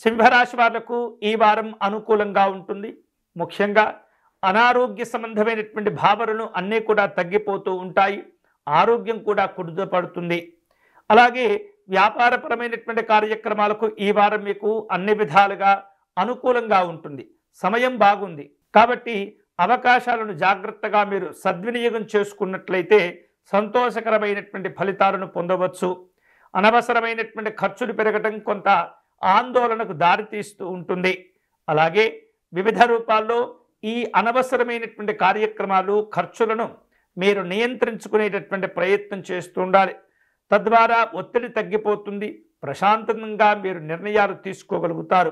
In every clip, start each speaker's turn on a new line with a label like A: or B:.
A: సింహరాశి వాళ్లకు ఈ వారం అనుకూలంగా ఉంటుంది. ముఖ్యంగా అనారోగ్య సంబంధమైనటువంటి భావనలు అన్నీ కూడా తగ్గిపోతూ ఉంటాయి. ఆరోగ్యం కూడా కుదుటపడుతుంది. అలాగే వ్యాపారపరమైనటువంటి కార్యక్రమాలకు ఈ వారం మీకు అన్ని విధాలుగా అనుకూలంగా ఉంటుంది. సమయం బాగుంది కాబట్టి అవకాశాలను జాగ్రత్తగా మీరు సద్వినియోగం చేసుకున్నట్లయితే సంతోషకరమైనటువంటి ఫలితాలను పొందవచ్చు. అనవసరమైనటువంటి ఖర్చులు పెరగటం కొంత ఆందోళనకు దారితీస్తూ ఉంటుంది. అలాగే వివిధ రూపాల్లో ఈ అనవసరమైనటువంటి కార్యక్రమాలు ఖర్చులను మీరు నియంత్రించుకునేటటువంటి ప్రయత్నం చేస్తూ ఉండాలి. తద్వారా ఒత్తిడి తగ్గిపోతుంది. ప్రశాంతంగా మీరు నిర్ణయాలు తీసుకోగలుగుతారు.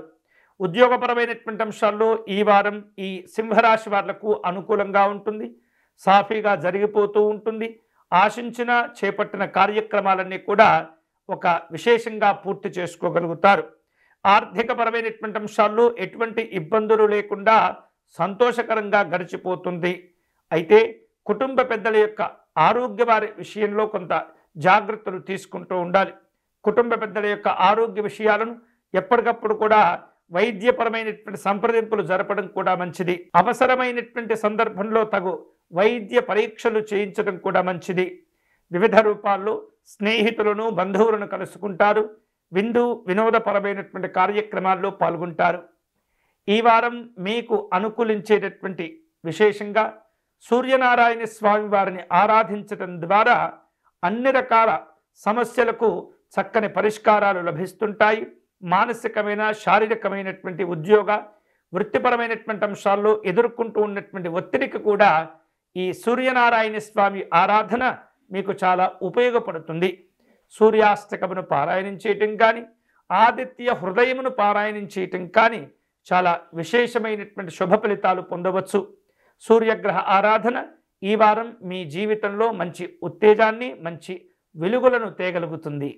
A: ఉద్యోగపరమైనటువంటి అంశాల్లో ఈ వారం ఈ సింహరాశి వాళ్లకు అనుకూలంగా ఉంటుంది. సాఫీగా జరిగిపోతూ ఉంటుంది. ఆశించిన చేపట్టిన కార్యక్రమాలన్నీ కూడా ఒక విశేషంగా పూర్తి చేసుకోగలుగుతారు. ఆర్థికపరమైనటువంటి అంశాల్లో ఎటువంటి ఇబ్బందులు లేకుండా సంతోషకరంగా గడిచిపోతుంది. అయితే కుటుంబ పెద్దల యొక్క ఆరోగ్య వారి విషయంలో కొంత జాగ్రత్తలు తీసుకుంటూ ఉండాలి. కుటుంబ పెద్దల యొక్క ఆరోగ్య విషయాలను ఎప్పటికప్పుడు కూడా వైద్యపరమైనటువంటి సంప్రదింపులు జరపడం కూడా మంచిది. అవసరమైనటువంటి సందర్భంలో తగు వైద్య పరీక్షలు చేయించడం కూడా మంచిది. వివిధ రూపాల్లో స్నేహితులను బంధువులను కలుసుకుంటారు. వినోదపరమైనటువంటి కార్యక్రమాల్లో పాల్గొంటారు. ఈ వారం మీకు అనుకూలించేటటువంటి విశేషంగా సూర్యనారాయణ స్వామి వారిని ఆరాధించడం ద్వారా అన్ని రకాల సమస్యలకు చక్కని పరిష్కారాలు లభిస్తుంటాయి. మానసికమైన శారీరకమైనటువంటి ఉద్యోగ వృత్తిపరమైనటువంటి అంశాల్లో ఎదుర్కొంటూ ఉన్నటువంటి ఒత్తిడికి కూడా ఈ సూర్యనారాయణ స్వామి ఆరాధన మీకు చాలా ఉపయోగపడుతుంది. సూర్యాస్తకమును పారాయణం చేయటం కానీ ఆదిత్య హృదయమును పారాయణం చేయటం కానీ చాలా విశేషమైనటువంటి శుభ ఫలితాలు పొందవచ్చు. సూర్యగ్రహ ఆరాధన ఈ వారం మీ జీవితంలో మంచి ఉత్తేజాన్ని మంచి వెలుగులను తేగలుగుతుంది.